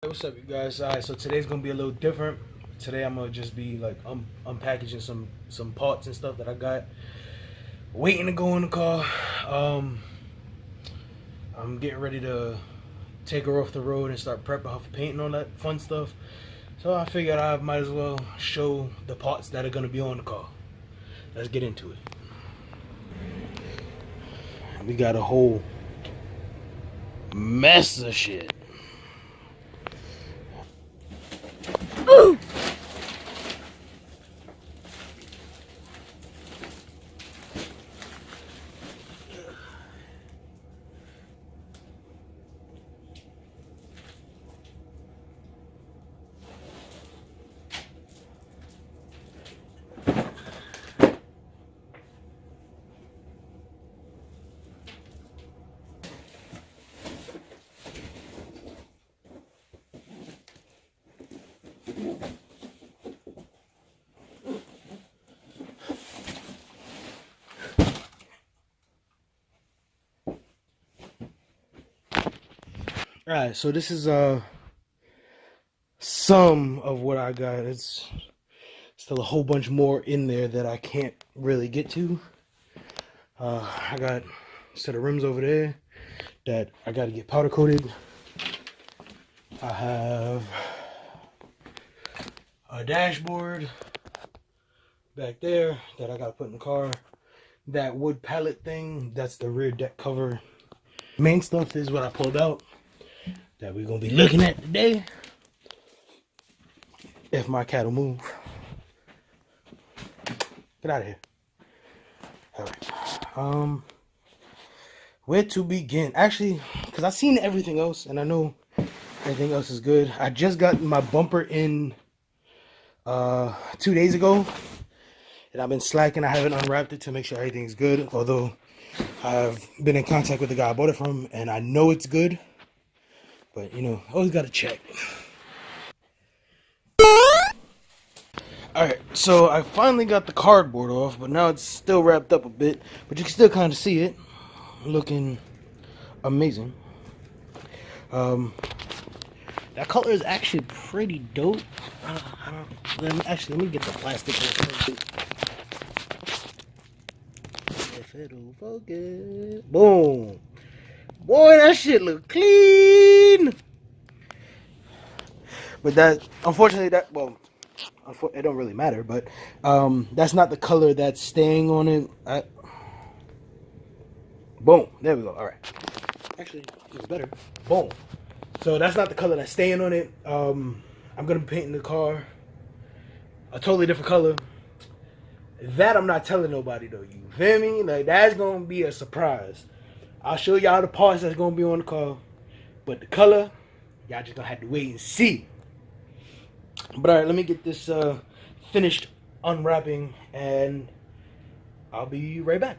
What's up, you guys? Alright, so today's gonna be a little different. Today I'm gonna just be like unpackaging some parts and stuff that I got waiting to go in the car. I'm getting ready to take her off the road and start prepping her for paint and all that fun stuff. So I figured I might as well show the parts that are gonna be on the car. Let's get into it. We got a whole mess of shit. Ooh. Alright, so this is some of what I got. It's still a whole bunch more in there that I can't really get to. I got a set of rims over there that I got to get powder coated. I have a dashboard back there that I got to put in the car. That wood pallet thing, that's the rear deck cover. Main stuff is what I pulled out that we're going to be looking at today. If my cat will move. Get out of here. Alright. Where to begin? Actually, because I've seen everything else and I know everything else is good. I just got my bumper in 2 days ago. And I've been slacking. I haven't unwrapped it to make sure everything's good. Although I've been in contact with the guy I bought it from and I know it's good. But, you know, always got to check. Alright, so I finally got the cardboard off, but now it's still wrapped up a bit. But you can still kind of see it. Looking amazing. That color is actually pretty dope. Let me get the plastic off. If it'll focus. Boom. Boy, that shit look clean. But that, unfortunately, it don't really matter. But that's not the color that's staying on it. Boom. There we go. All right. Actually, it's better. Boom. So that's not the color that's staying on it. I'm gonna be painting the car a totally different color. That I'm not telling nobody though. You feel me? Like that's gonna be a surprise. I'll show y'all the parts that's gonna be on the car, but the color, y'all just gonna have to wait and see. But alright, let me get this finished unwrapping and I'll be right back.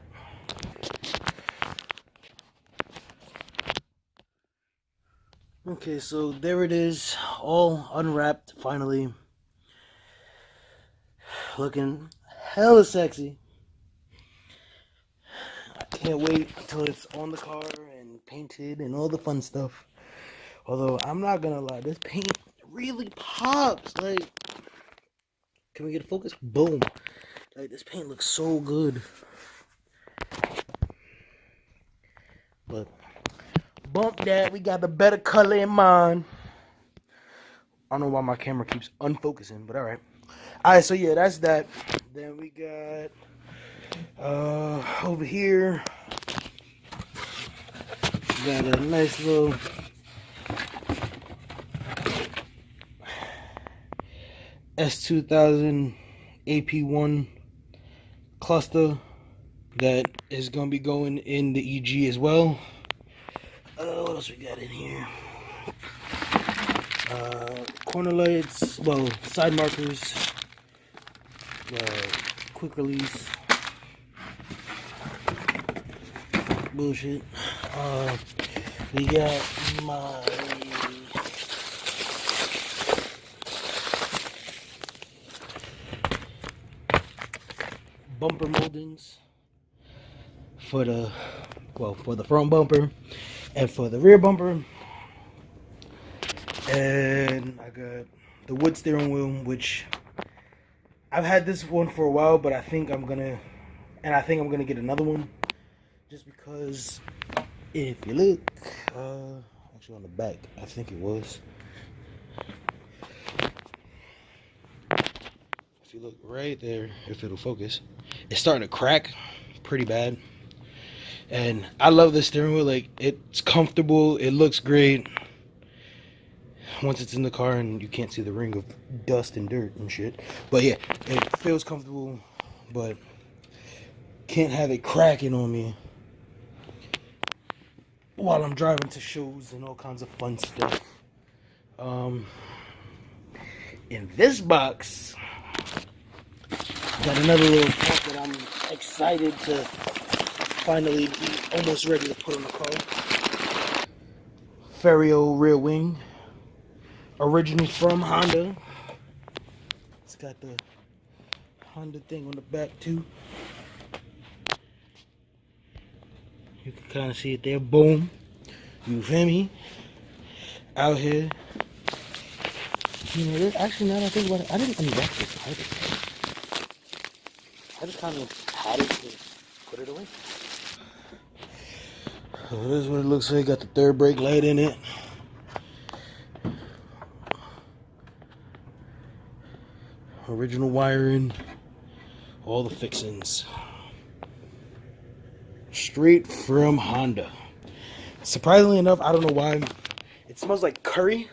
Okay, so there it is, all unwrapped finally. Looking hella sexy. I can't wait until it's on the car and painted and all the fun stuff. Although I'm not gonna lie, this paint really pops. Like, can we get a focus? Boom. Like, this paint looks so good. But bump that, we got the better color in mind. I don't know why my camera keeps unfocusing, but alright. Alright, so yeah, that's that. Then we got over here, we got a nice little S2000 AP1 cluster that is going to be going in the EG as well. What else we got in here? Corner lights, well, side markers, quick release, bullshit. We got my bumper moldings for the front bumper and for the rear bumper. And I got the wood steering wheel, which I've had this one for a while, but I think I'm gonna get another one, just because if you look, actually on the back, I think it was. If you look right there, if it'll focus, it's starting to crack pretty bad. And I love this steering wheel. Like, it's comfortable, it looks great once it's in the car and you can't see the ring of dust and dirt and shit. But yeah, it feels comfortable, but can't have it cracking on me while I'm driving to shows and all kinds of fun stuff. In this box, got another little part that I'm excited to finally be almost ready to put on the car. Ferrio rear wing, originally from Honda. It's got the Honda thing on the back too. You can kind of see it there. Boom. You feel me? Out here. You know, this, actually, now that I think about it, I didn't unwrap this either. I just kind of had it and put it away. So this is what it looks like. Got the third brake light in it. Original wiring. All the fixings. Straight from Honda. Surprisingly enough, I don't know why, it smells like curry.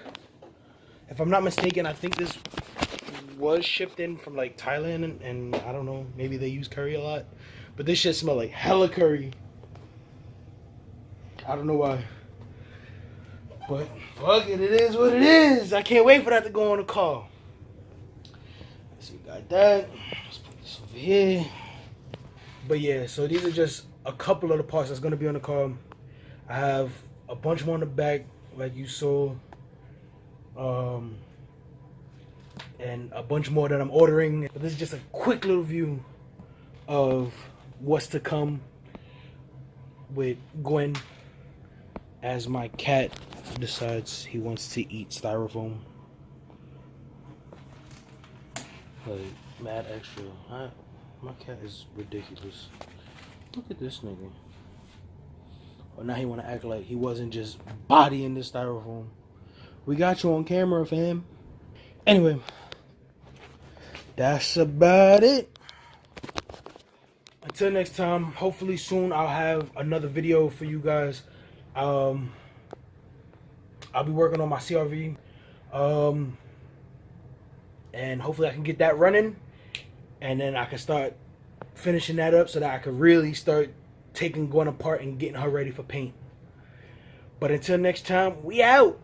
If I'm not mistaken, I think this was shipped in from like Thailand, and I don't know, maybe they use curry a lot, but this shit smell like hella curry. I don't know why, but fuck it, it is what it is. I can't wait for that to go on the car. So we got that. Let's put this over here. But yeah, so these are just a couple of the parts that's gonna be on the car. I have a bunch more on the back, like you saw, and a bunch more that I'm ordering. But this is just a quick little view of what's to come with Gwen, as my cat decides he wants to eat styrofoam. Like, mad extra. My cat is ridiculous. Look at this nigga. Oh, now he want to act like he wasn't just bodying this styrofoam. We got you on camera, fam. Anyway, that's about it. Until next time, hopefully soon I'll have another video for you guys. I'll be working on my CRV. And hopefully I can get that running. And then I can start finishing that up so that I can really start taking Gwen apart and getting her ready for paint. But until next time, we out.